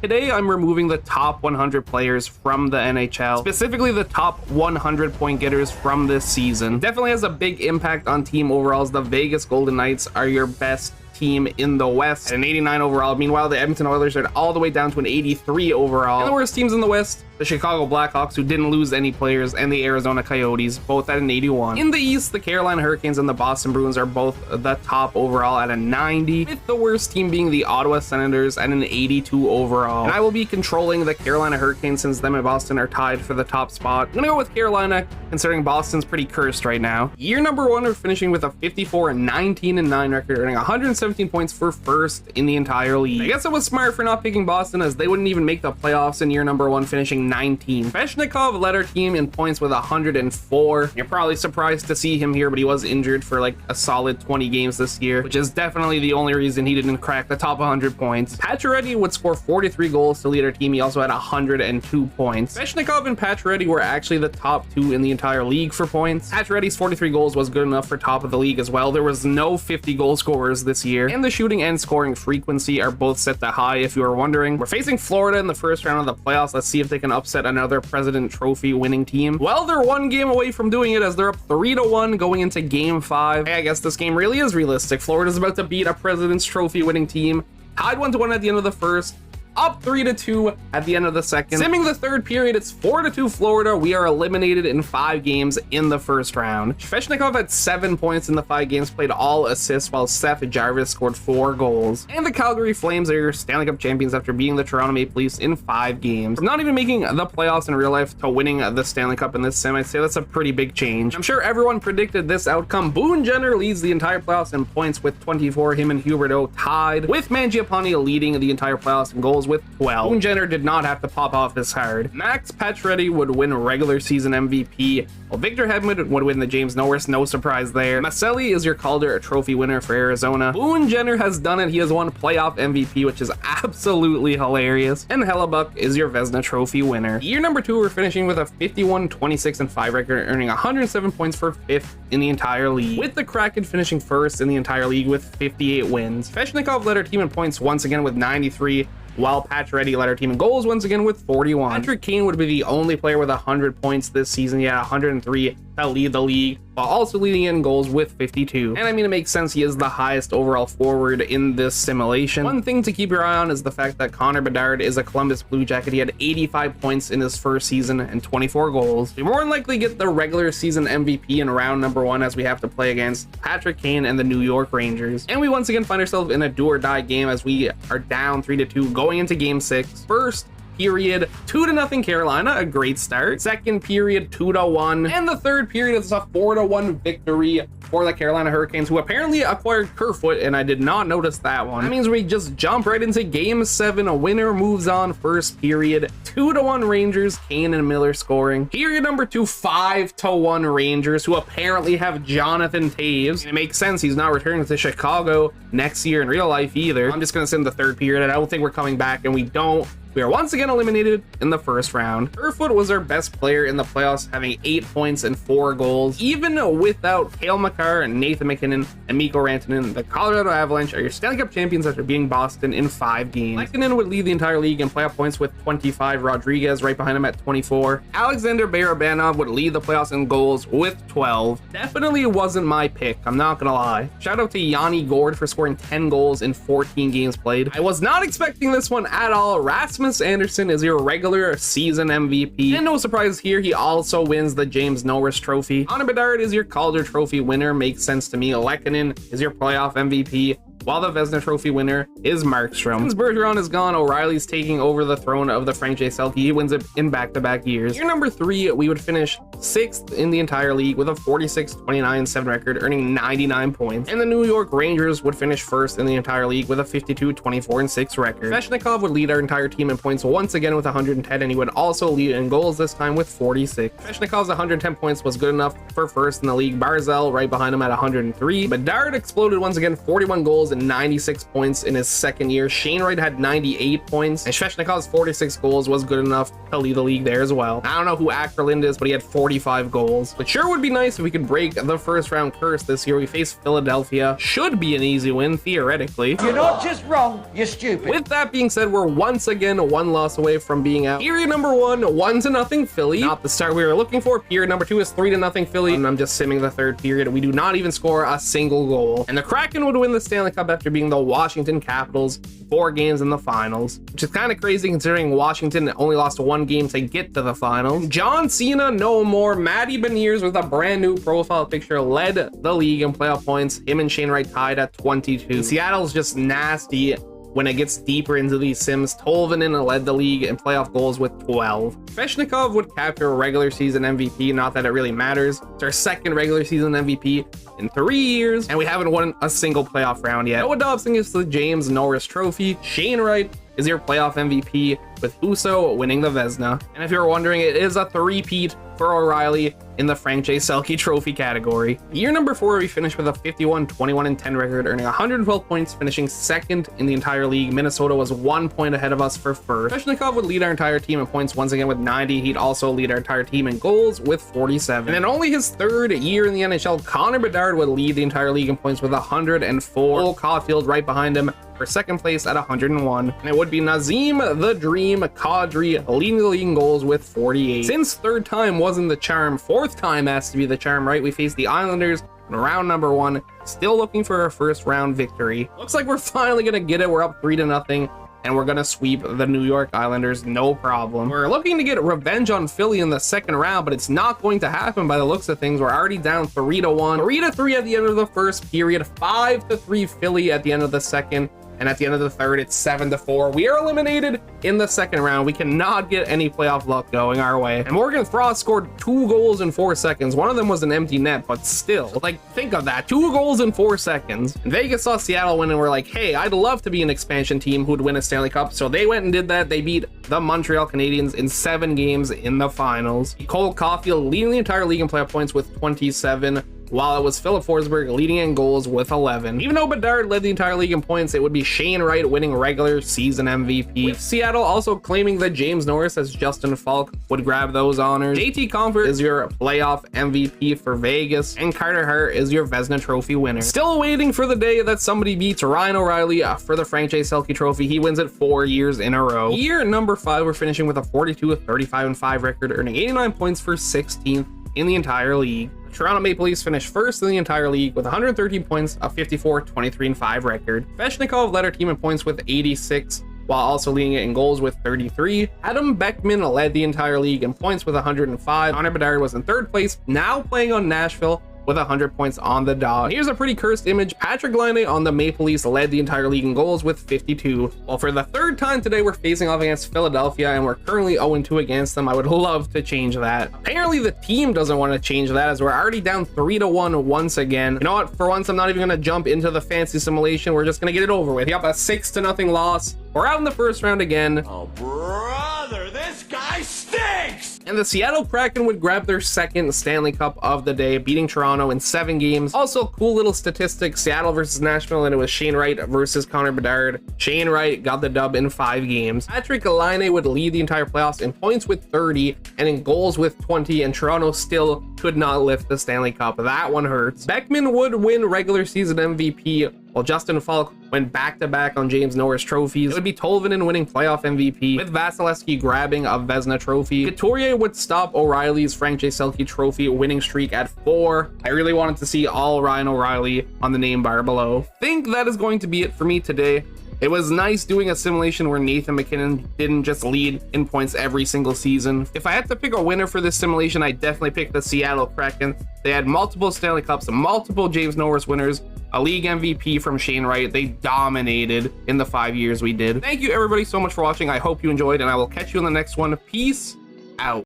Today, I'm removing the top 100 players from the NHL, specifically the top 100 point getters from this season. It definitely has a big impact on team overalls. The Vegas Golden Knights are your best team in the West at an 89 overall. Meanwhile, the Edmonton Oilers are all the way down to an 83 overall. And the worst teams in the West, the Chicago Blackhawks, who didn't lose any players, and the Arizona Coyotes, both at an 81. In the East, the Carolina Hurricanes and the Boston Bruins are both the top overall at a 90, with the worst team being the Ottawa Senators at an 82 overall. And I will be controlling the Carolina Hurricanes since them and Boston are tied for the top spot. I'm gonna go with Carolina, considering Boston's pretty cursed right now. Year number one, are finishing with a 54-19-9 record, earning 117 points for first in the entire league. I guess it was smart for not picking Boston, as they wouldn't even make the playoffs in year number one, finishing 19. Svechnikov led our team in points with 104. You're probably surprised to see him here, but he was injured for like a solid 20 games this year, which is definitely the only reason he didn't crack the top 100 points. Pacioretty would score 43 goals to lead our team. He also had 102 points. Svechnikov and Pacioretty were actually the top two in the entire league for points. Pacioretty's 43 goals was good enough for top of the league as well. There was no 50 goal scorers this year, and the shooting and scoring frequency are both set to high, if you were wondering. We're facing Florida in the first round of the playoffs. Let's see if they can upset another President Trophy winning team. Well, they're one game away from doing it, as they're up 3-1 going into game 5. Hey, I guess this game really is realistic. Florida's about to beat a President's Trophy winning team. Tied 1-1 at the end of the first, up 3-2 at the end of the second. Simming the third period, it's 4-2 Florida. We are eliminated in 5 games in the first round. Svechnikov had 7 points in the 5 games played, all assists, while Seth Jarvis scored 4 goals. And the Calgary Flames are your Stanley Cup champions after beating the Toronto Maple Leafs in 5 games. From not even making the playoffs in real life to winning the Stanley Cup in this sim, I'd say that's a pretty big change. I'm sure everyone predicted this outcome. Boone Jenner leads the entire playoffs in points with 24. Him and Huberdeau tied, with Mangiapane leading the entire playoffs in goals with 12. Boone Jenner did not have to pop off this hard. Max Pacioretty would win regular season MVP, while Victor Hedman would win the James Norris. No surprise there. Maselli is your Calder Trophy winner for Arizona. Boone Jenner has done it. He has won playoff MVP, which is absolutely hilarious. And Hellebuck is your Vezina Trophy winner. Year number 2, we're finishing with a 51-26-5 record, earning 107 points for 5th in the entire league, with the Kraken finishing first in the entire league with 58 wins. Svechnikov led our team in points once again with 93, while Pacioretty led our team in goals once again with 41. Patrick Kane would be the only player with 100 points this season. He had 103 to lead the league, while also leading in goals with 52. And I mean, it makes sense. He is the highest overall forward in this simulation. One thing to keep your eye on is the fact that Connor Bedard is a Columbus Blue Jacket. He had 85 points in his first season and 24 goals. We more than likely get the regular season MVP in round number 1, as we have to play against Patrick Kane and the New York Rangers. And we once again find ourselves in a do or die game, as we are down 3-2 going into game 6. First period, 2-0 Carolina, a great start. Second period, 2-1, and the third period is a 4-1 victory for the Carolina Hurricanes, who apparently acquired Kerfoot, and I did not notice that one. That means we just jump right into game 7. A winner moves on. First period, 2-1 Rangers, Kane and Miller scoring. Period number 2, 5-1 Rangers, who apparently have Jonathan Taves. And it makes sense, he's not returning to Chicago next year in real life either. I'm just gonna send the third period, and I don't think we're coming back, and we don't. We are once again eliminated in the first round. Kerfoot was our best player in the playoffs, having 8 points and 4 goals. Even without Cale Makar and Nathan McKinnon and Mikko Rantanen, the Colorado Avalanche are your Stanley Cup champions after beating Boston in 5 games. McKinnon would lead the entire league in playoff points with 25. Rodriguez right behind him at 24. Alexander Barabanov would lead the playoffs in goals with 12. Definitely wasn't my pick, I'm not gonna lie. Shout out to Yanni Gourde for scoring 10 goals in 14 games played. I was not expecting this one at all. Rasmus Anderson is your regular season MVP, and no surprise here, he also wins the James Norris Trophy. Connor Bedard is your Calder Trophy winner, makes sense to me. Lehkonen is your playoff MVP, while the Vezina Trophy winner is Markstrom. Since Bergeron is gone, O'Reilly's taking over the throne of the Frank J. Selke. He wins it in back-to-back years. Year number 3, we would finish 6th in the entire league with a 46-29-7 record, earning 99 points. And the New York Rangers would finish 1st in the entire league with a 52-24-6 record. Svechnikov would lead our entire team in points once again with 110, and he would also lead in goals this time with 46. Svechnikov's 110 points was good enough for 1st in the league. Barzal right behind him at 103. Bedard exploded once again, 41 goals goals and 96 points in his second year. Shane Wright had 98 points, and Svechnikov's 46 goals was good enough to lead the league there as well. I don't know who Ackerland is, but he had 45 goals. But sure would be nice if we could break the first round curse this year. We face Philadelphia. Should be an easy win, theoretically. You're not just wrong, you're stupid. With that being said, we're once again one loss away from being out. Period number 1, 1-0 Philly. Not the start we were looking for. Period number 2 is 3-0 Philly. And I'm just simming the third period. We do not even score a single goal. And the Kraken would win the Stanley Cup after being the Washington Capitals 4 games in the finals, which is kind of crazy considering Washington only lost 1 game to get to the finals. John Cena no more. Matty Beniers with a brand new profile picture led the league in playoff points. Him and Shane Wright tied at 22. Seattle's just nasty when it gets deeper into these sims. Tolvanen led the league in playoff goals with 12. Svechnikov would capture a regular season MVP, not that it really matters. It's our second regular season MVP in 3 years, and we haven't won a single playoff round yet. Noah Dobson gets the James Norris Trophy. Shane Wright is your playoff MVP, with Husso winning the Vezina. And if you're wondering, it is a three-peat for O'Reilly in the Frank J. Selke Trophy category. Year number 4, we finished with a 51-21-10 record, earning 112 points, finishing second in the entire league. Minnesota was 1 point ahead of us for first. Svechnikov would lead our entire team in points once again with 90. He'd also lead our entire team in goals with 47. And then only his third year in the NHL, Connor Bedard would lead the entire league in points with 104. Cole Caulfield right behind him for second place at 101. And it would be Nazem the Dream Kadri leading the league in goals with 48. Since third time wasn't the charm, fourth time has to be the charm, right? We faced the Islanders in round number 1, still looking for a first round victory. Looks like we're finally gonna get it. We're up 3-0. And we're gonna sweep the New York Islanders, no problem. We're looking to get revenge on Philly in the second round, but it's not going to happen by the looks of things. We're already down 3-1, 3-3 at the end of the first period, 5-3 Philly at the end of the second. And at the end of the third, it's 7-4. We are eliminated in the second round. We cannot get any playoff luck going our way. And Morgan Frost scored 2 goals in 4 seconds. One of them was an empty net, but still, like, think of that. 2 goals in 4 seconds. And Vegas saw Seattle win and were like, hey, I'd love to be an expansion team who'd win a Stanley Cup. So they went and did that. They beat the Montreal Canadiens in 7 games in the finals. Cole Caulfield leading the entire league in playoff points with 27. While it was Philip Forsberg leading in goals with 11. Even though Bedard led the entire league in points, it would be Shane Wright winning regular season MVP. With Seattle also claiming that James Norris as Justin Falk would grab those honors. JT Compher is your playoff MVP for Vegas, and Carter Hart is your Vezina Trophy winner. Still waiting for the day that somebody beats Ryan O'Reilly for the Frank J. Selke Trophy. He wins it 4 years in a row. Year number 5, we're finishing with a 42-35-5 record, earning 89 points for 16th in the entire league. Toronto Maple Leafs finished first in the entire league with 113 points, a 54-23-5 record. Svechnikov led our team in points with 86, while also leading it in goals with 33. Adam Beckman led the entire league in points with 105. Connor Bedard was in third place, now playing on Nashville with 100 points on the dot. Here's a pretty cursed image. Patrick Laine on the Maple Leafs led the entire league in goals with 52. Well, for the third time today, we're facing off against Philadelphia, and we're currently 0-2 against them. I would love to change that. Apparently, the team doesn't want to change that, as we're already down 3-1 once again. You know what? For once, I'm not even going to jump into the fancy simulation. We're just going to get it over with. Yep, a 6-0 loss. We're out in the first round again. Oh, brother, this guy stinks! And the Seattle Kraken would grab their second Stanley Cup of the day, beating Toronto in 7 games. Also, cool little statistics, Seattle versus Nashville, and it was Shane Wright versus Connor Bedard. Shane Wright got the dub in 5 games. Patrick Laine would lead the entire playoffs in points with 30 and in goals with 20, and Toronto still could not lift the Stanley Cup. That one hurts. Beckman would win regular season MVP, while Justin Falk went back-to-back on James Norris trophies. It would be Tolvanen winning playoff MVP, with Vasilevsky grabbing a Vezina trophy. Couturier would stop O'Reilly's Frank J. Selke trophy winning streak at 4. I really wanted to see all Ryan O'Reilly on the name bar below. I think that is going to be it for me today. It was nice doing a simulation where Nathan MacKinnon didn't just lead in points every single season. If I had to pick a winner for this simulation, I'd definitely pick the Seattle Kraken. They had multiple Stanley Cups, multiple James Norris winners, a league MVP from Shane Wright. They dominated in the 5 years we did. Thank you everybody so much for watching. I hope you enjoyed, and I will catch you in the next one. Peace out.